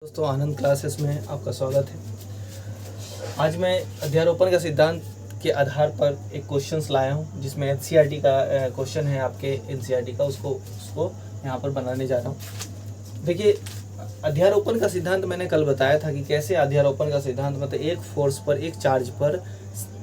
दोस्तों आनंद क्लासेस में आपका स्वागत है। आज मैं अध्यारोपण का सिद्धांत के आधार पर एक क्वेश्चंस लाया हूं, जिसमें एनसीईआरटी का क्वेश्चन है, आपके एनसीईआरटी का, उसको यहाँ पर बनाने जा रहा हूं। देखिए, अध्यारोपण का सिद्धांत मैंने कल बताया था कि कैसे अध्यारोपण का सिद्धांत मतलब एक फोर्स पर, एक चार्ज पर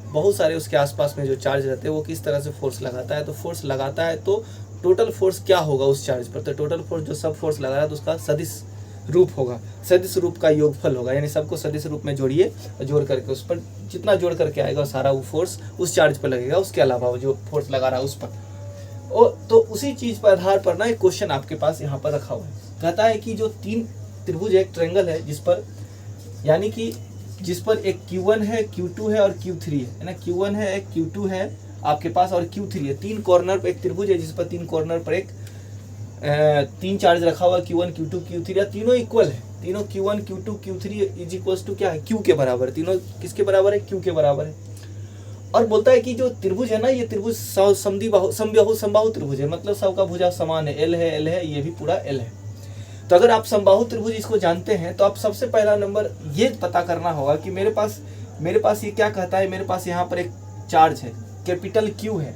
बहुत सारे उसके आसपास में जो चार्ज रहते हैं वो किस तरह से फोर्स लगाता है। तो फोर्स लगाता है तो टोटल फोर्स क्या होगा उस चार्ज पर। तो टोटल फोर्स जो सब फोर्स लगा रहा है तो उसका सदिश रूप होगा, सदिश रूप का योगफल होगा, यानी सबको सदिश रूप में जोड़िए और जोड़ करके उस पर जितना जोड़ करके आएगा सारा वो फोर्स उस चार्ज पर लगेगा, उसके अलावा वो जो फोर्स लगा रहा है उस पर। तो उसी चीज पर आधार पर ना एक क्वेश्चन आपके पास यहाँ पर रखा हुआ है। कहता है कि जो तीन त्रिभुज एक ट्रायंगल है जिस पर, यानी कि जिस पर एक Q1 है, Q2 है और Q3 है ना। Q1 है, एक Q2 है आपके पास और Q3 है। तीन कॉर्नर पर एक त्रिभुज है जिस पर तीन कॉर्नर पर एक तीन चार्ज रखा हुआ Q1 Q2 Q3 या तीनों इक्वल है। तीनों Q1 Q2 Q3 is equals to क्या है, Q के बराबर। तीनों किसके बराबर है, Q के बराबर है। और बोलता है कि जो त्रिभुज है ना, ये त्रिभुज समबाहु त्रिभुज है, मतलब सबका भुजा समान है, L है, ये भी पूरा L है। तो अगर आप समबाहु त्रिभुज इसको जानते हैं तो आप सबसे पहला नंबर ये पता करना होगा कि मेरे पास ये क्या कहता है। मेरे पास यहाँ पर एक चार्ज है, कैपिटल Q है।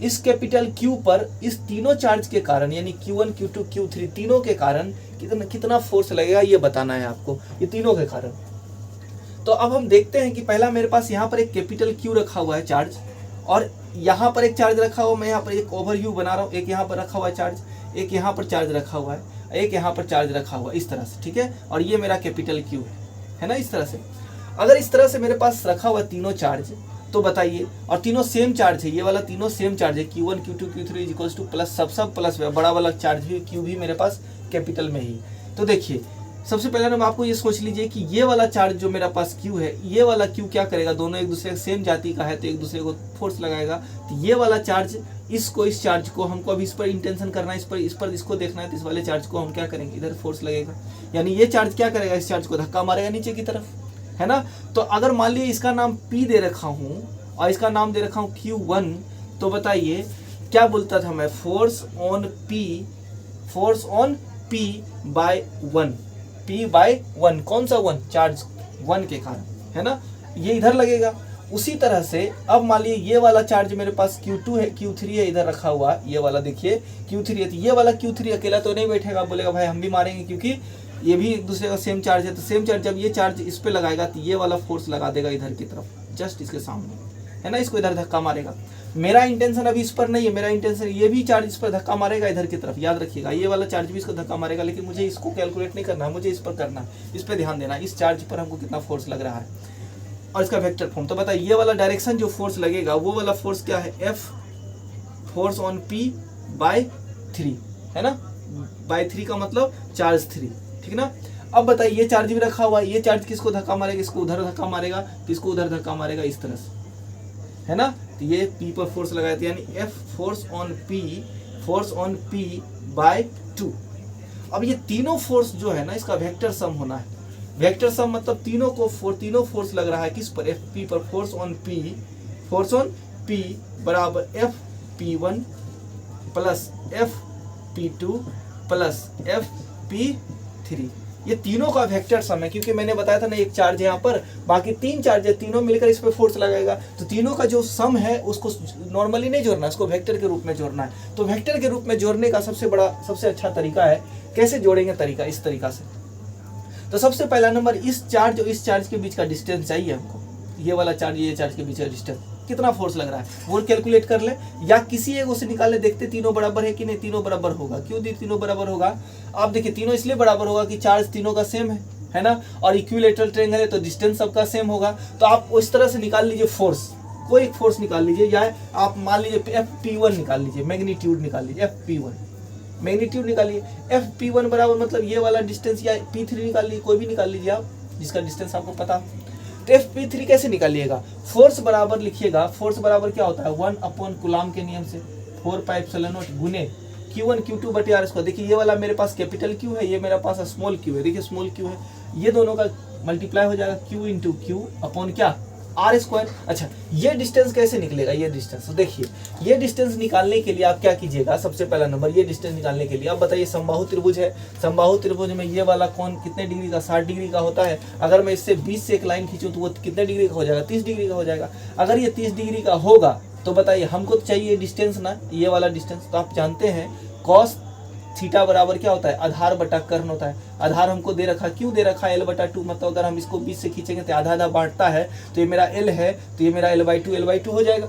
इस कैपिटल Q पर इस तीनों चार्ज के कारण, यानी Q1 Q2 Q3 तीनों के कारण कितना फोर्स लगेगा ये बताना है आपको, ये तीनों के कारण। तो अब हम देखते हैं कि पहला मेरे पास यहाँ पर एक कैपिटल Q रखा हुआ है चार्ज, और यहाँ पर एक चार्ज रखा हुआ, मैं यहाँ पर एक ओवर U बना रहा हूँ, एक यहाँ पर रखा हुआ है चार्ज, एक यहाँ पर चार्ज रखा हुआ है, एक यहाँ पर चार्ज रखा हुआ है, इस तरह से, ठीक है। और ये मेरा कैपिटल Q है ना, इस तरह से। अगर इस तरह से मेरे पास रखा हुआ तीनों चार्ज, तो बताइए, और तीनों सेम चार्ज है, ये वाला तीनों सेम चार्ज है, Q1 Q2 Q3 is equals two plus, सब प्लस है, बड़ा वाला चार्ज भी Q भी मेरे पास कैपिटल में ही। तो देखिए, सबसे पहले नंबर आपको ये सोच लीजिए कि ये वाला चार्ज जो मेरा पास Q है, ये वाला Q क्या करेगा, दोनों एक दूसरे सेम जाति का है तो एक दूसरे को फोर्स लगाएगा। तो ये वाला चार्ज इस चार्ज को हमको अभी इस पर इंटेंशन करना है, इसको देखना है, तो इस वाले चार्ज को हम क्या करेंगे, इधर फोर्स लगेगा, यानी ये चार्ज क्या करेगा, इस चार्ज को धक्का मारेगा नीचे की तरफ, है ना। तो अगर मान लीजिए इसका नाम P दे रखा हूँ और इसका नाम दे रखा हूँ Q1, तो बताइए क्या बोलता था मैं, force on P by 1, P by 1, कौन सा 1, चार्ज 1 के कारण, है ना, ये इधर लगेगा। उसी तरह से अब मान लीजिए ये वाला चार्ज मेरे पास Q2 है, Q3 है, इधर रखा हुआ, ये वाला देखिए Q3 है, तो ये वाला Q3 अकेला तो नहीं बैठेगा, बोलेगा भाई हम भी मारेंगे, क्योंकि ये भी एक दूसरे का सेम चार्ज है। तो सेम चार्ज जब ये चार्ज इस पे लगाएगा तो ये वाला फोर्स लगा देगा इधर की तरफ, जस्ट इसके सामने, है ना, इसको इधर धक्का मारेगा। मेरा इंटेंशन अभी इस पर नहीं है, मेरा इंटेंशन ये भी चार्ज इस पर धक्का मारेगा इधर की तरफ, याद रखिएगा, ये वाला चार्ज भी इसको धक्का मारेगा, लेकिन मुझे इसको कैलकुलेट नहीं करना है, मुझे इस पर करना है, इस पर ध्यान देना, इस चार्ज पर हमको कितना फोर्स लग रहा है और इसका वेक्टर फॉर्म। तो बताइए ये वाला डायरेक्शन जो फोर्स लगेगा वो वाला फोर्स क्या है, F, force on P by 3, है ना, बाय 3 का मतलब चार्ज 3, ठीक ना। अब बताइए ये चार्ज भी रखा हुआ है, ये चार्ज किसको धक्का मारेगा, इसको उधर धक्का मारेगा, किसको उधर धक्का मारेगा, इस तरह से, है ना। तो ये P पर फोर्स लगाया था, यानी F force on P by 2। अब ये तीनों फोर्स जो है ना, इसका वेक्टर सम होना है। वेक्टर सम मतलब तीनों फोर्स लग रहा है किस पर, FP पर, फोर्स ऑन P बराबर FP1 plus FP2 plus FP3। ये तीनों का वेक्टर सम है, क्योंकि मैंने बताया था ना एक चार्ज है यहाँ पर, बाकी तीन चार्ज है, तीनों मिलकर इस पर फोर्स लगाएगा। तो तीनों का जो सम है उसको नॉर्मली नहीं जोड़ना, इसको वेक्टर के रूप में जोड़ना है। तो वेक्टर के रूप में जोड़ने का सबसे अच्छा तरीका है, कैसे जोड़ेंगे, तरीका इस तरीका से। तो सबसे पहला नंबर, इस चार्ज और इस चार्ज के बीच का डिस्टेंस चाहिए हमको, ये वाला चार्ज ये चार्ज के बीच का डिस्टेंस कितना फोर्स लग रहा है वो कैलकुलेट कर ले, या किसी एक से निकाले, देखते तीनों बराबर है कि नहीं। तीनों बराबर होगा, क्यों तीनों बराबर होगा, आप देखिए तीनों इसलिए बराबर होगा कि चार्ज तीनों का सेम है ना, और इक्विलेटरल ट्रायंगल है तो डिस्टेंस सबका सेम होगा। तो आप उस तरह से निकाल लीजिए फोर्स, कोई एक फोर्स निकाल लीजिए, या आप मान लीजिए FP1 निकाल लीजिए, मैग्नीट्यूड निकाल लीजिए, FP1 मैग्नीट्यूड निकालिए। FP1 बराबर मतलब ये वाला डिस्टेंस, या P3 निकाल लीजिए, कोई भी निकाल लीजिए आप, जिसका डिस्टेंस आपको पता। तो FP3 कैसे निकालिएगा, फोर्स बराबर लिखिएगा, फोर्स बराबर क्या होता है, 1 अपॉन कूलम के नियम से 4πε0 गुने Q1 Q2 बटे R स्क्वायर। देखिए ये वाला मेरे पास कैपिटल Q है, ये मेरा पास स्मॉल q है, देखिए स्मॉल q है, ये दोनों का मल्टीप्लाई हो जाएगा Q इंटू Q अपॉन क्या, आर स्क्वायर। अच्छा, ये डिस्टेंस कैसे निकलेगा, ये डिस्टेंस, तो देखिए ये डिस्टेंस निकालने के लिए आप क्या कीजिएगा, सबसे पहला नंबर ये डिस्टेंस निकालने के लिए आप बताइए, समबाहु त्रिभुज है, समबाहु त्रिभुज में ये वाला कोण कितने डिग्री का, 60 डिग्री का होता है। अगर मैं इससे 20 से एक लाइन खींचूं तो वो कितने डिग्री का हो जाएगा, 30 डिग्री का हो जाएगा। अगर ये 30 डिग्री का होगा तो बताइए हमको चाहिए डिस्टेंस ना, ये वाला डिस्टेंस। तो आप जानते हैं कॉस थीटा बराबर क्या होता है, आधार बटा कर्ण होता है। आधार हमको दे रखा, क्यों दे रखा है, L/2, मतलब अगर हम इसको 20 से खींचेंगे तो आधा आधा बांटता है, तो ये मेरा L है, तो ये मेरा L/2 हो जाएगा।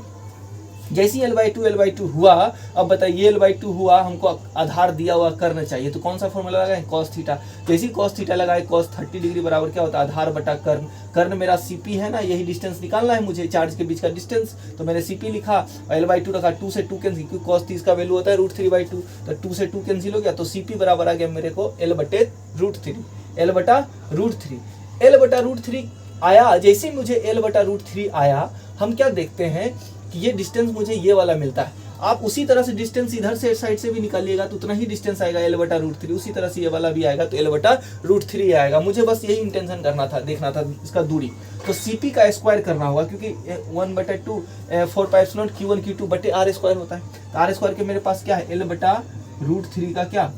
जैसे ही L/2 हुआ, अब बताइए L/2 हुआ, हमको आधार दिया हुआ कर्ण चाहिए, तो कौन सा फॉर्मूला लगाएं, cos थीटा। जैसे ही cos थीटा लगाए, cos 30 डिग्री बराबर क्या होता है, आधार बटा कर्ण। कर्ण मेरा CP है ना, यही डिस्टेंस निकालना है मुझे, चार्ज के बीच का डिस्टेंस, तो मैंने CP लिखा, L/2 रखा, 2 से 2 कैंसिल, क्योंकि cos 30 का वैल्यू होता है √3/2, तो 2 से 2 कैंसिल हो गया, तो CP बराबर आ गया मेरे को L/√3, L/√3, L/√3 आया। जैसे मुझे L/√3 आया, हम क्या देखते हैं कि ये डिस्टेंस मुझे ये वाला मिलता है। आप उसी तरह से डिस्टेंस इधर से साइड से भी निकालिएगा तो उतना ही डिस्टेंस आएगा L/√3, उसी तरह से ये वाला भी आएगा तो L/√3 आएगा। मुझे बस यही इंटेंशन करना था, देखना था इसका दूरी। तो CP का स्क्वायर करना होगा, क्योंकि 1/2 4π0 Q1 Q2 बटे R स्क्वायर होता है। तो R स्क्वायर के मेरे पास क्या है, L/√3 का क्या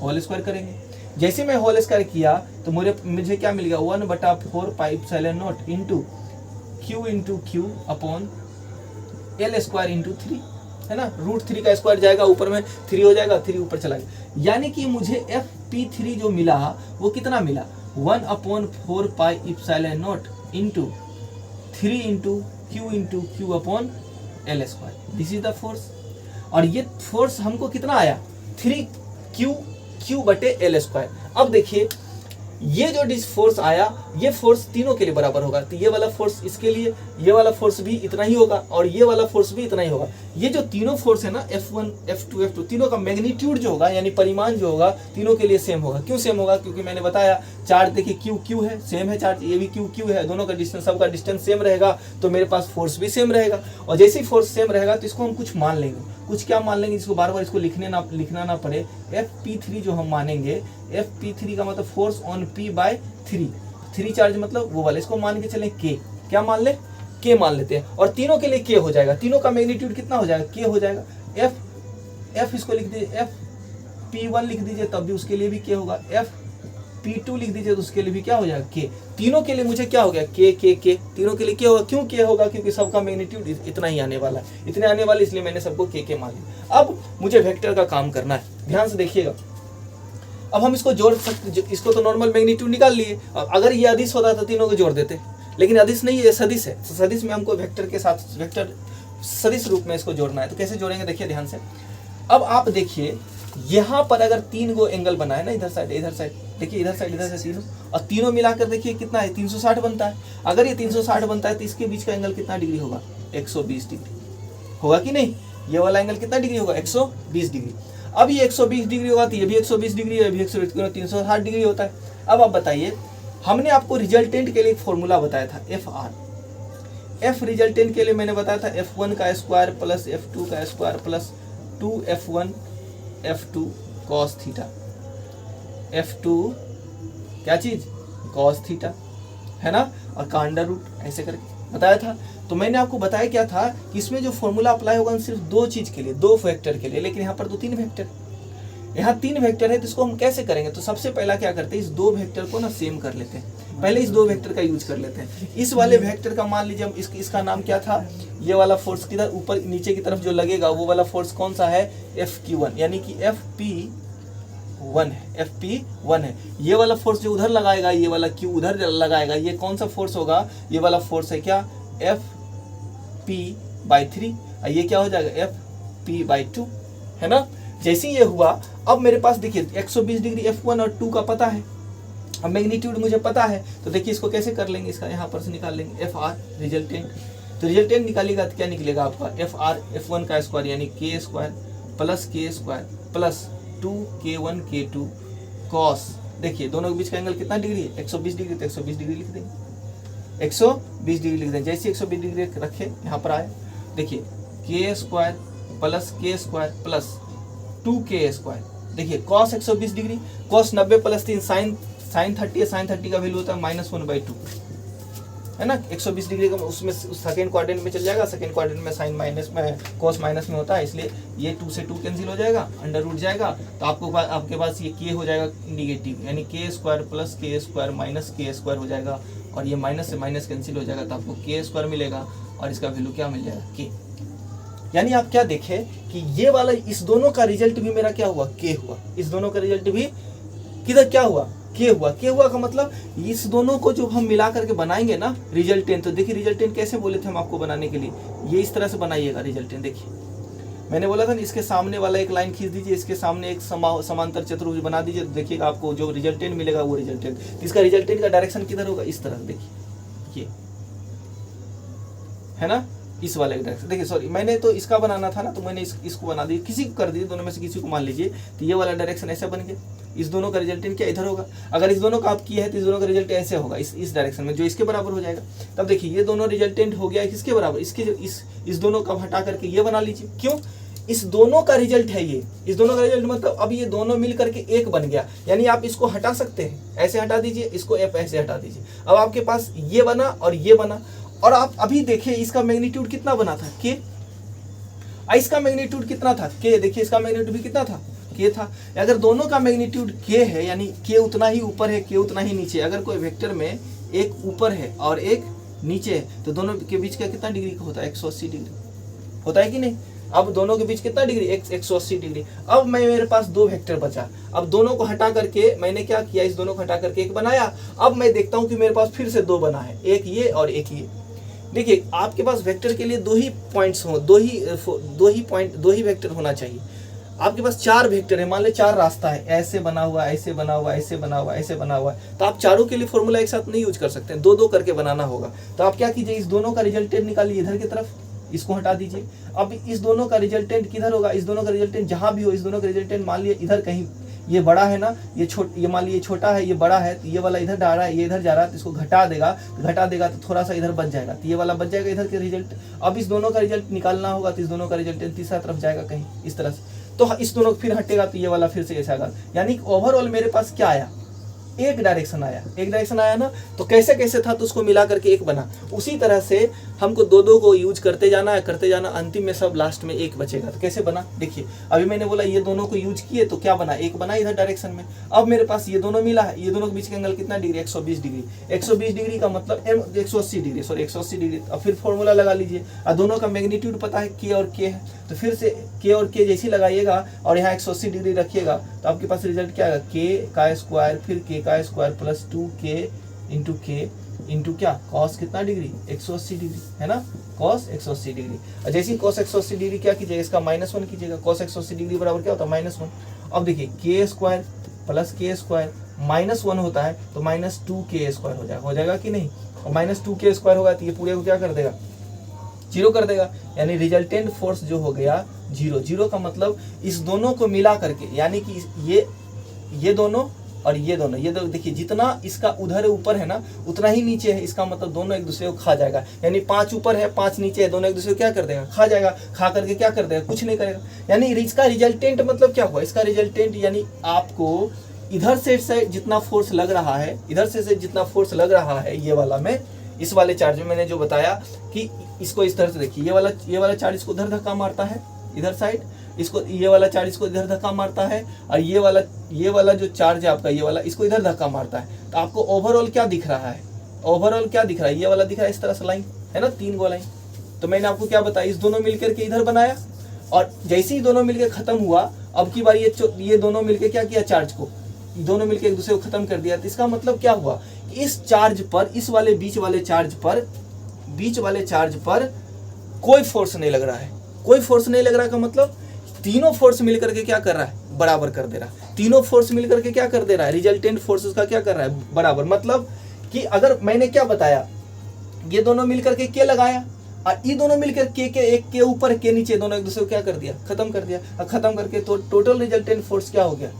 होल स्क्वायर करेंगे। जैसे मैं होल स्क्वायर किया तो मुझे क्या मिल गया, 1/4π0 into Q upon L square into 3, है ना। √3 का स्क्वायर जाएगा, ऊपर में 3 हो जाएगा, 3 ऊपर चला गया। यानी कि मुझे FP3 जो मिला वो कितना मिला, 1/4π0 into 3 into Q upon L square. This is the force. और ये फोर्स हमको कितना आया, 3Q बटे L स्क्वायर। अब देखिए ये जो फोर्स आया, ये फोर्स तीनों के लिए बराबर होगा, तो ये वाला फोर्स इसके लिए, ये वाला फोर्स भी इतना ही होगा, और ये वाला फोर्स भी इतना ही होगा। ये जो तीनों फोर्स है ना, F1 F2 तीनों का मैग्नीट्यूड जो होगा, यानी परिमाण जो होगा, तीनों के लिए सेम होगा। क्यों सेम होगा, क्योंकि मैंने बताया चार्ज देखिए Q है, सेम है चार्ज, ये भी Q है, दोनों का डिस्टेंस, सबका डिस्टेंस सेम रहेगा, तो मेरे पास फोर्स भी सेम रहेगा। और जैसे ही फोर्स सेम रहेगा तो इसको हम कुछ मान लेंगे, कुछ क्या मान लेंगे, इसको बार बार इसको लिखना ना पड़े। FP3 जो हम मानेंगे, FP3 का मतलब फोर्स ऑन P/3, 3 चार्ज मतलब वो वाले, इसको मान के चलें K, क्या मान ले, K मान लेते हैं। और तीनों के लिए K हो जाएगा, तीनों का मैग्नीट्यूड कितना हो जाएगा, K हो जाएगा। F इसको लिख दीजिए, FP1 लिख दीजिए, तब भी उसके लिए भी K होगा। FP2 लिख दीजिए तो उसके लिए भी क्या हो जाएगा, K। तीनों के लिए मुझे क्या हो गया, K, तीनों के लिए K होगा। क्यों K होगा, क्योंकि सबका मैग्नीट्यूड इतना ही आने वाला है, इतने आने वाले, इसलिए मैंने सबको K मान लिया। अब मुझे वेक्टर का काम करना है, ध्यान से देखिएगा। अब हम इसको जोड़ सकते, इसको तो नॉर्मल मैग्नीट्यूड निकाल लिए, अगर ये अदिश होता तो तीनों को जोड़ देते, लेकिन अदिश नहीं है, ये सदिश है। तो सदिश में हमको वेक्टर के साथ, वेक्टर सदिश रूप में इसको जोड़ना है। तो कैसे जोड़ेंगे, देखिए ध्यान से। अब आप देखिए यहाँ पर अगर 3 गो एंगल बना है ना, इधर साइड देखिए, इधर साइड इधर से तीनों, और तीनों मिलाकर देखिए कितना है, 360 बनता है। अगर ये 360 बनता है तो इसके बीच का एंगल कितना डिग्री होगा, 120 डिग्री होगा कि नहीं। ये वाला एंगल कितना डिग्री होगा, 120 डिग्री। अब ये 120 डिग्री होगा तो ये भी 120 डिग्री है, ये भी 120 डिग्री, 360 डिग्री होता है। अब आप बताइए, हमने आपको रिजल्टेंट के लिए एक फॉर्मूला बताया था, FR। F रिजल्टेंट के लिए मैंने बताया था F1 का स्क्वायर प्लस F2 का square plus 2F1 F2 cos theta, F2 क्या चीज, cos थीटा, है ना, और का अंडर रूट, ऐसे करके बताया था। तो मैंने आपको बताया क्या था कि इसमें जो फॉर्मूला अप्लाई होगा सिर्फ 2 चीज के लिए, 2 वेक्टर के लिए, लेकिन यहाँ पर तो 3 वेक्टर, यहाँ 3 वेक्टर है, तो इसको हम कैसे करेंगे। तो सबसे पहला क्या करते हैं, इस 2 वेक्टर को ना सेम कर लेते हैं, पहले इस 2 वेक्टर का यूज कर लेते हैं। इस वाले वेक्टर का मान लीजिए इसका नाम क्या था, ये वाला फोर्स किधर ऊपर नीचे की तरफ जो लगेगा वो वाला फोर्स कौन सा है, FQ1, यानी कि FP1 है। ये वाला फोर्स जो उधर लगाएगा, ये वाला Q उधर लगाएगा, ये कौन सा फोर्स होगा, ये वाला फोर्स है क्या, FP/3, ये क्या हो जाएगा, FP/2, है ना। जैसे ये हुआ, अब मेरे पास देखिए 120 डिग्री F1 और 2 का पता है, अब मैग्नीट्यूड मुझे पता है, तो देखिए इसको कैसे कर लेंगे, इसका यहाँ पर से निकाल लेंगे FR रिजल्टेंट। तो रिजल्टेंट निकालिएगा तो क्या निकलेगा आपका, FR F1 का स्क्वायर यानी K square plus 2K1 K2 cos, देखिए दोनों के बीच का एंगल कितना डिग्री है, 120 डिग्री, तो 120 डिग्री लिख देंगे, 120 डिग्री लिख देंगे। जैसे 120 डिग्री रखे यहाँ पर आए, देखिए K square plus 2K square, देखिए cos 120 degree, cos 90 plus 3 sine 30 है, साइन 30 का वैल्यू होता है -1/2, है ना। 120 डिग्री का उसमें सेकेंड क्वाड्रेंट में चल जाएगा, सेकेंड क्वाड्रेंट में साइन माइनस में कॉस माइनस में होता है, इसलिए ये 2 से 2 कैंसिल हो जाएगा, अंडर रूट जाएगा, तो आपके पास ये के हो जाएगा नेगेटिव, यानी के स्क्वायर प्लस के स्क्वायर माइनस के स्क्वायर हो जाएगा, और ये माइनस से माइनस कैंसिल हो जाएगा, तो आपको के स्क्वायर मिलेगा और इसका वैल्यू क्या मिल जाएगा के। यानी आप क्या देखें कि ये वाला इस दोनों का रिजल्ट भी मेरा क्या हुआ, के हुआ, इस दोनों का रिजल्ट भी किधर क्या हुआ, के हुआ। के हुआ का मतलब इस दोनों को जो हम मिला करके बनाएंगे ना रिजल्टेंट, तो देखिए रिजल्टेंट कैसे बोले थे हम आपको बनाने के लिए, ये इस तरह से बनाइएगा रिजल्टेंट। देखिए मैंने बोला था ना, इसके सामने वाला एक लाइन खींच दीजिए, इसके सामने एक समांतर चतुर्भुज बना दीजिए, तो देखिएगा आपको जो रिजल्टेंट मिलेगा वो रिजल्टेंट। इसका रिजल्टेंट का डायरेक्शन किधर होगा, इस तरह, देखिए ये है ना, इस वाले का डायरेक्शन। देखिए सॉरी, मैंने तो इसका बनाना था ना, तो मैंने इसको बना दी, किसी को कर दी, दोनों में से किसी को मान लीजिए, तो ये वाला डायरेक्शन ऐसा बन गया। इस दोनों का रिजल्टेंट क्या इधर होगा, अगर इस दोनों का आप किया है तो इस दोनों का रिजल्ट ऐसे होगा, इस डायरेक्शन में, जो इसके बराबर हो जाएगा। तब देखिए ये दोनों रिजल्टेंट हो गया किसके बराबर, इसके जो इस दोनों का हटा करके ये बना लीजिए। क्यों, इस दोनों का रिजल्ट है ये, इस दोनों का रिजल्ट मतलब अब ये दोनों मिल करके एक बन गया, यानी आप इसको हटा सकते हैं, ऐसे हटा दीजिए, इसको ऐसे हटा दीजिए, अब आपके पास ये बना और ये बना। और आप अभी देखिए इसका मैग्नीट्यूड कितना बना था, के, इसका मैग्नीट्यूड कितना था, के, देखिए इसका मैग्नीट्यूड भी कितना था, के था। अगर दोनों का मैग्नीट्यूड के है, यानी के उतना ही ऊपर है, के उतना ही नीचे, अगर कोई वेक्टर में एक ऊपर है और एक नीचे है, तो दोनों के बीच का कितना डिग्री का होता है, 180 डिग्री होता है कि नहीं। अब दोनों के बीच कितना डिग्री, 180 डिग्री। अब मेरे पास दो वेक्टर बचा, अब दोनों को हटा करके मैंने क्या किया, इस दोनों को हटा करके एक बनाया। अब मैं देखता हूं कि मेरे पास फिर से दो बना है, एक ये और एक ये। देखिए आपके पास वेक्टर के लिए दो ही पॉइंट्स हो, दो ही वेक्टर होना चाहिए। आपके पास 4 वेक्टर है, मान ले 4 रास्ता है, ऐसे बना हुआ, ऐसे बना हुआ, ऐसे बना हुआ, ऐसे बना हुआ है, तो आप चारों के लिए फॉर्मूला एक साथ नहीं यूज कर सकते, दो दो करके बनाना होगा। तो आप क्या कीजिए, इस दोनों का रिजल्टेंट निकालिए इधर की तरफ, इसको हटा दीजिए। अब इस दोनों का रिजल्टेंट किधर होगा, इस दोनों का रिजल्टेंट जहां भी हो, इस दोनों का रिजल्टेंट मान लिया इधर कहीं, ये बड़ा है ना, ये मान लीजिए छोटा है, ये बड़ा है, तो ये वाला इधर जा रहा है, ये इधर जा रहा है, तो इसको घटा देगा तो थोड़ा सा इधर बच जाएगा, तो ये वाला बच जाएगा इधर के रिजल्ट। अब इस दोनों का रिजल्ट निकालना होगा, तो इस दोनों का रिजल्टेंट तीसरा तरफ जाएगा कहीं इस तरह से, तो इस दोनों फिर हटेगा, तो ये वाला फिर से ऐसा आएगा। यानी ओवरऑल मेरे पास क्या आया, एक डायरेक्शन आया ना। तो कैसे कैसे था, तो उसको मिला करके एक बना। उसी तरह से हमको दो को यूज करते जाना, अंतिम में सब लास्ट में एक बचेगा। तो कैसे बना, देखिए अभी मैंने बोला ये दोनों को यूज किए तो क्या बना, एक बना इधर डायरेक्शन में। अब मेरे पास ये दोनों मिला है, ये दोनों के बीच का एंगल कितना डिग्री, 120 डिग्री। 120 डिग्री का मतलब 180 डिग्री, सॉरी 180 डिग्री। अब फिर फॉर्मूला लगा लीजिए, और दोनों का मैग्नीट्यूड पता है के और के है, तो फिर से के और के जैसी लगाइएगा और यहाँ 180 डिग्री रखिएगा, तो आपके पास रिजल्ट क्या आएगा, के का स्क्वायर फिर के का स्क्वायर प्लस 2k इंटू के इंटू क्या, कॉस कितना डिग्री, 180 डिग्री है ना, कॉस 180 डिग्री। और जैसे ही कॉस 180 डिग्री क्या कीजिएगा, इसका -1 कीजिएगा, कॉस 180 डिग्री बराबर क्या होता है, -1। अब देखिए के स्क्वायर प्लस के स्क्वायर -1 होता है, तो -2k स्क्वायर हो जाएगा कि नहीं। और -2k स्क्वायर होगा तो ये पूरे को क्या कर देगा, 0 कर देगा। यानी रिजल्टेंट फोर्स जो हो गया 0 का मतलब इस दोनों को मिला करके, यानी कि ये दोनों और ये दोनों, ये देखिए जितना इसका उधर ऊपर है ना उतना ही नीचे है, इसका मतलब दोनों एक दूसरे को खा जाएगा। यानी 5 ऊपर है 5 नीचे है, दोनों एक दूसरे को क्या कर देगा, खा जाएगा। खा करके क्या कर देगा, कुछ नहीं करेगा। यानी इसका रिजल्टेंट मतलब क्या हुआ, इसका रिजल्टेंट यानी आपको इधर से जितना फोर्स लग रहा है, इधर से जितना फोर्स लग रहा है, ये वाला में, इस वाले चार्ज में मैंने जो बताया कि इसको इस तरह से देखिए, ये वाला चार्ज इसको उधर धक्का मारता है इधर साइड, इसको ये वाला चार्ज इसको इधर धक्का मारता है, और ये वाला जो चार्ज है आपका ये वाला इसको इधर धक्का मारता है। तो आपको ओवरऑल क्या दिख रहा है, ये वाला दिख रहा है इस तरह से लाइन है ना, 3 गो लाइन। तो मैंने आपको क्या बताया, इस दोनों मिलकर के इधर बनाया, और जैसे ही दोनों मिलकर खत्म हुआ, अब की बार ये दोनों मिलकर क्या किया, चार्ज को दोनों मिलकर एक दूसरे को खत्म कर दिया। तो इसका मतलब क्या हुआ कि इस चार्ज पर, इस वाले बीच वाले चार्ज पर कोई फोर्स नहीं लग रहा है। कोई फोर्स नहीं लग रहा का मतलब तीनों फोर्स मिलकर के क्या कर रहा है, बराबर कर दे रहा है। तीनों फोर्स मिलकर के क्या कर दे रहा है, रिजल्टेंट फोर्स उसका क्या कर रहा है, बराबर। मतलब कि अगर मैंने क्या बताया, ये दोनों मिलकर के क्या लगाया, और ये दोनों मिलकर के एक के ऊपर के नीचे, दोनों एक दूसरे को क्या कर दिया, खत्म कर दिया। और खत्म करके तो टोटल रिजल्टेंट फोर्स क्या हो गया,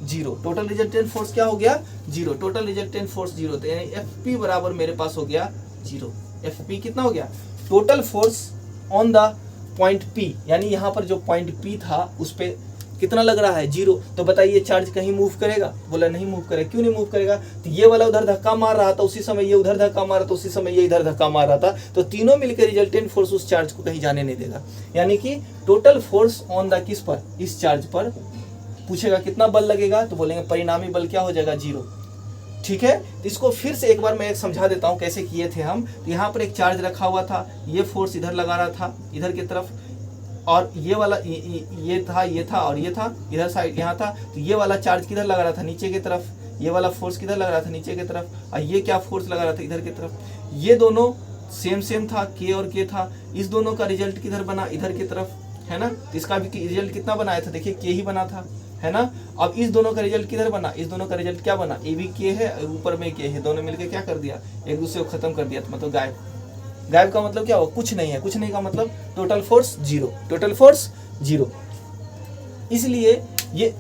0। टोटल रिजल्टेंट फोर्स क्या हो गया, 0। Total resultant force 0। तो यानी FP बराबर मेरे पास हो गया 0। FP कितना हो गया, total force on the point P, यानी यहाँ पर जो पॉइंट P था उस पे कितना लग रहा है 0। तो बताइए चार्ज कहीं मूव करेगा? बोला नहीं मूव करेगा। क्यों नहीं मूव करेगा? तो ये वाला उधर धक्का मार रहा था, उसी समय ये उधर धक्का मार रहा था, उसी समय ये इधर धक्का मार रहा था, तो तीनों मिलकर रिजल्टेंट फोर्स उस चार्ज को कहीं जाने नहीं देगा। यानी कि टोटल फोर्स ऑन द किस पर, इस चार्ज पर पूछेगा कितना बल लगेगा, तो बोलेंगे परिणामी बल क्या हो जाएगा 0। ठीक है, तो इसको फिर से एक बार मैं समझा देता हूँ कैसे किए थे हम। तो यहाँ पर एक चार्ज रखा हुआ था, ये फोर्स इधर लगा रहा था इधर की तरफ, और ये वाला ये था और ये था इधर साइड यहाँ था, तो ये वाला चार्ज किधर लगा रहा था नीचे की तरफ, ये वाला फोर्स किधर लग रहा था नीचे की तरफ, और ये क्या फोर्स लगा रहा था इधर की तरफ। ये दोनों सेम था, के और के था, इस दोनों का रिजल्ट किधर बना इधर की तरफ, है ना। तो इसका भी रिजल्ट कितना बनाया था, देखिए के ही बना था, है ना। अब इस दोनों का रिजल्ट किधर बना, इस दोनों का रिजल्ट क्या बना, ए भी के है ऊपर में के है, दोनों मिलकर क्या कर दिया, एक दूसरे को खत्म कर दिया, तो मतलब गायब। गायब का मतलब क्या हुआ, कुछ नहीं है, कुछ नहीं का मतलब टोटल फोर्स 0, टोटल फोर्स 0। इसलिए ये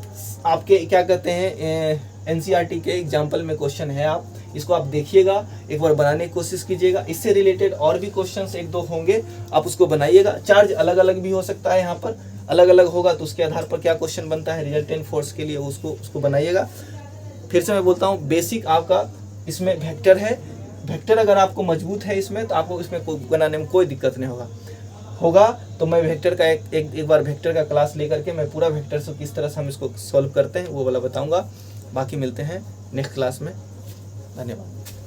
आपके क्या कहते हैं एनसीईआरटी के एग्जाम्पल में क्वेश्चन है, आप इसको आप देखिएगा, एक बार बनाने की कोशिश कीजिएगा। इससे रिलेटेड और भी क्वेश्चंस एक दो होंगे, आप उसको बनाइएगा। चार्ज अलग अलग भी हो सकता है, यहाँ पर अलग अलग होगा, तो उसके आधार पर क्या क्वेश्चन बनता है रिजल्टेंट फोर्स के लिए, उसको बनाइएगा। फिर से मैं बोलता हूँ, बेसिक आपका इसमें वेक्टर है। वेक्टर अगर आपको मजबूत है इसमें, तो आपको इसमें बनाने में कोई दिक्कत नहीं होगा। तो मैं वेक्टर का एक बार वेक्टर का क्लास लेकर के मैं पूरा वेक्टर से किस तरह से हम इसको सॉल्व करते हैं वो वाला बताऊंगा। बाकी मिलते हैं नेक्स्ट क्लास में। धन्यवाद।